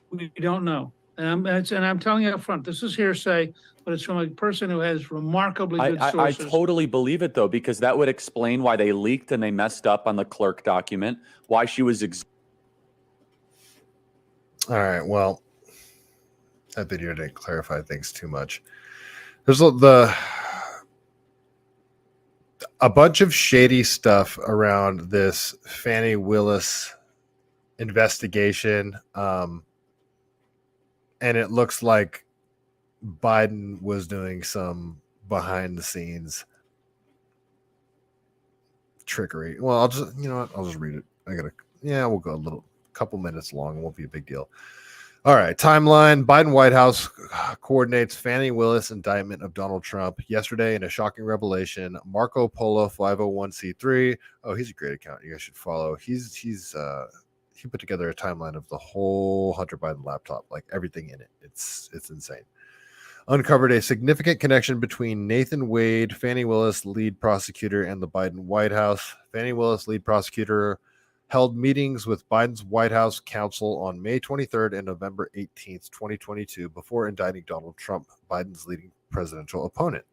Speaker 14: We don't know. And I'm telling you up front, this is hearsay, but it's from a person who has remarkably good sources.
Speaker 15: I totally believe it, though, because that would explain why they leaked and they messed up on the clerk document, why she was...
Speaker 1: All right, well, that video didn't clarify things too much. There's a bunch of shady stuff around this Fannie Willis investigation, and it looks like Biden was doing some behind the scenes trickery. Well, I'll just read it. We'll go a couple minutes long. It won't be a big deal. All right. Timeline. Biden White House coordinates Fannie Willis indictment of Donald Trump. Yesterday, in a shocking revelation, Marco Polo 501c3. Oh, he's a great account. You guys should follow. He put together a timeline of the whole Hunter Biden laptop, like everything in it. It's insane. Uncovered a significant connection between Nathan Wade, Fannie Willis, lead prosecutor, and the Biden White House. Fannie Willis, lead prosecutor, held meetings with Biden's White House counsel on May 23rd and November 18th, 2022, before indicting Donald Trump, Biden's leading presidential opponent.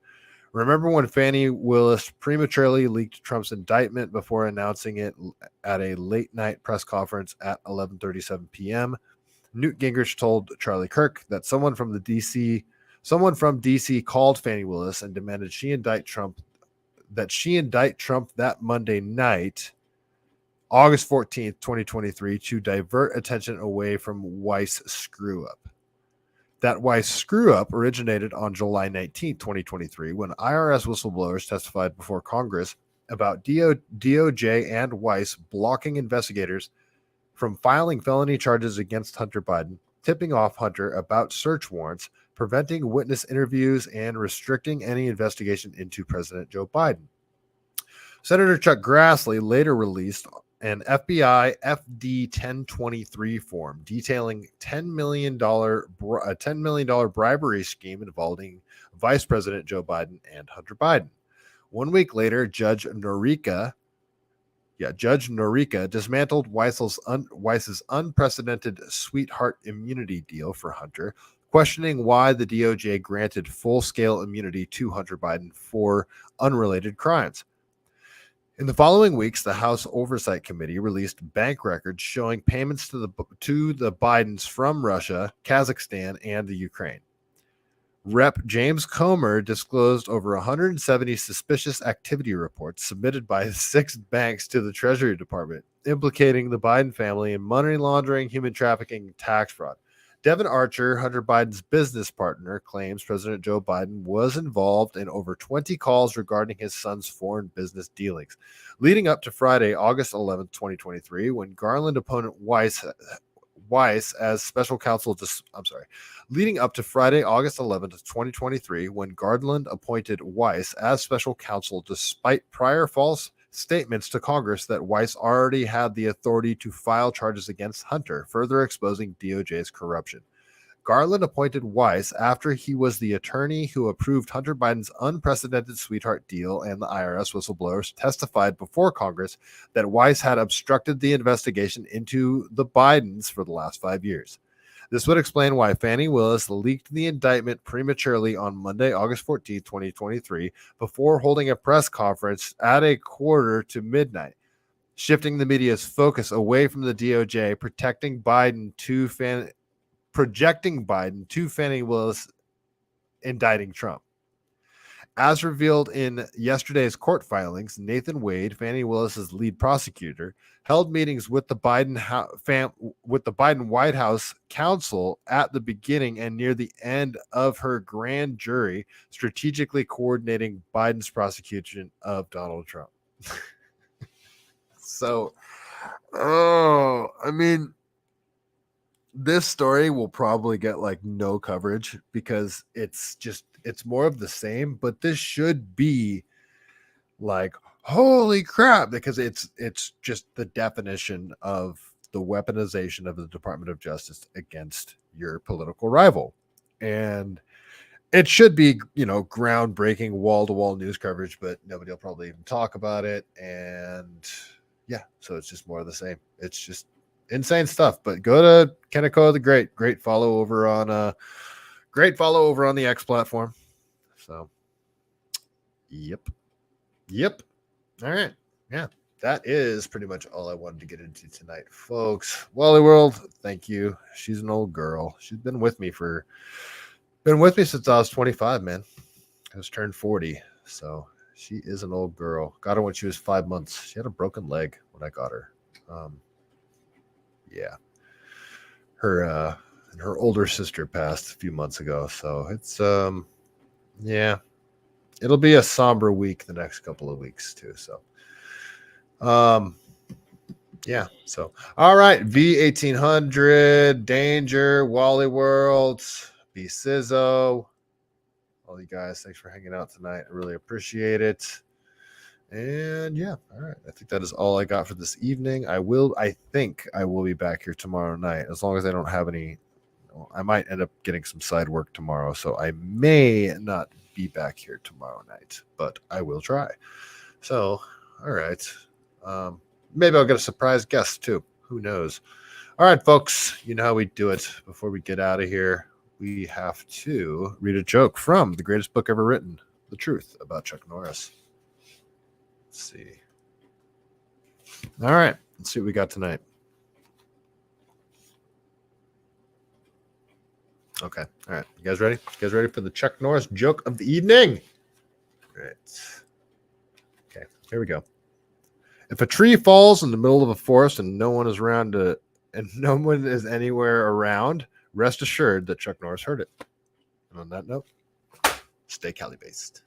Speaker 1: Remember when Fannie Willis prematurely leaked Trump's indictment before announcing it at a late-night press conference at 11:37 p.m.? Newt Gingrich told Charlie Kirk that someone from DC called Fannie Willis and demanded she indict Trump that Monday night, August 14th, 2023, to divert attention away from Weiss screw-up. That Weiss screw-up originated on July 19th, 2023, when IRS whistleblowers testified before Congress about DOJ and Weiss blocking investigators from filing felony charges against Hunter Biden, tipping off Hunter about search warrants, preventing witness interviews, and restricting any investigation into President Joe Biden. Senator Chuck Grassley later released an FBI FD 1023 form detailing $10 million bribery scheme involving Vice President Joe Biden and Hunter Biden. 1 week later, Judge Norica dismantled Weiss's unprecedented sweetheart immunity deal for Hunter, questioning why the DOJ granted full-scale immunity to Hunter Biden for unrelated crimes. In the following weeks, the House Oversight Committee released bank records showing payments to the Bidens from Russia, Kazakhstan, and the Ukraine. Rep. James Comer disclosed over 170 suspicious activity reports submitted by 6 banks to the Treasury Department, implicating the Biden family in money laundering, human trafficking, and tax fraud. Devin Archer, Hunter Biden's business partner, claims President Joe Biden was involved in over 20 calls regarding his son's foreign business dealings, leading up to Friday, August 11, 2023, when Garland opponent Weiss as special counsel leading up to Friday, August 11th, 2023, when Garland appointed Weiss as special counsel despite prior false statements to Congress that Weiss already had the authority to file charges against Hunter, further exposing DOJ's corruption. Garland appointed Weiss after he was the attorney who approved Hunter Biden's unprecedented sweetheart deal, and the IRS whistleblowers testified before Congress that Weiss had obstructed the investigation into the Bidens for the last 5 years. This would explain why Fani Willis leaked the indictment prematurely on Monday, August 14, 2023, before holding a press conference at a quarter to midnight, shifting the media's focus away from the DOJ, projecting Biden to Fani Willis indicting Trump. As revealed in yesterday's court filings, Nathan Wade, Fani Willis's lead prosecutor, held meetings with the Biden White House counsel at the beginning and near the end of her grand jury, strategically coordinating Biden's prosecution of Donald Trump. This story will probably get like no coverage because it's more of the same, but this should be like, holy crap, because it's just the definition of the weaponization of the Department of Justice against your political rival. And it should be, groundbreaking wall-to-wall news coverage, but nobody will probably even talk about it. And yeah, so it's just more of the same. It's just insane stuff. But go to Kenneco the Great follow over on the X platform. So yep. All right. Yeah, that is pretty much all I wanted to get into tonight, folks. Wally World, thank you. She's an old girl. She's been with me since I was 25, man. I was turned 40. So she is an old girl. Got her when she was 5 months. She had a broken leg when I got her. Yeah. Her older sister passed a few months ago. So it's yeah. It'll be a somber week the next couple of weeks too. So yeah. So all right, V1800, Danger, Wally World, B Sizzo. All you guys, thanks for hanging out tonight. I really appreciate it. And yeah, all right. I think that is all I got for this evening. I think I will be back here tomorrow night, as long as I don't have any. I might end up getting some side work tomorrow, so I may not be back here tomorrow night, but I will try. So, all right. Maybe I'll get a surprise guest too. Who knows? All right, folks. You know how we do it. Before we get out of here, we have to read a joke from the greatest book ever written, The Truth About Chuck Norris. Let's see. All right. Let's see what we got tonight. Okay. All right. You guys ready? You guys ready for the Chuck Norris joke of the evening? All right. Okay. Here we go. If a tree falls in the middle of a forest and no one is anywhere around, rest assured that Chuck Norris heard it. And on that note, stay CaliBased.